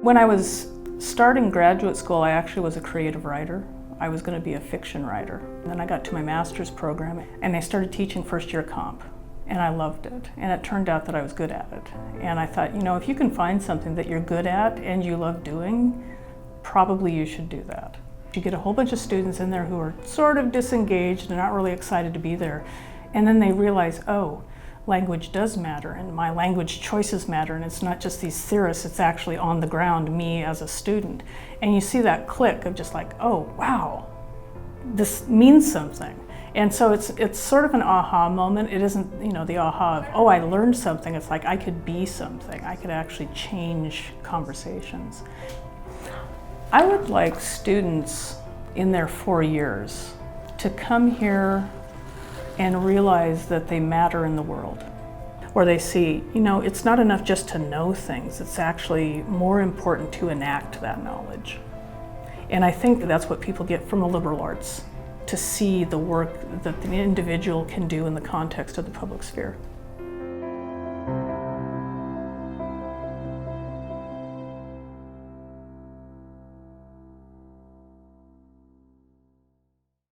When I was starting graduate school, I actually was a creative writer. I was going to be a fiction writer. And then I got to my master's program and I started teaching first year comp. And I loved it. And it turned out that I was good at it. And I thought, you know, if you can find something that you're good at and you love doing, probably you should do that. You get a whole bunch of students in there who are sort of disengaged and not really excited to be there. And then they realize, oh, language does matter and my language choices matter, and it's not just these theorists, it's actually on the ground, me as a student. And you see that click of just like, oh wow, this means something. And so it's sort of an aha moment. It isn't, you know, the aha of, oh, I learned something. It's like I could be something. I could actually change conversations. I would like students in their 4 years to come here and realize that they matter in the world. Or they see, you know, it's not enough just to know things, it's actually more important to enact that knowledge. And I think that's what people get from the liberal arts, to see the work that the individual can do in the context of the public sphere.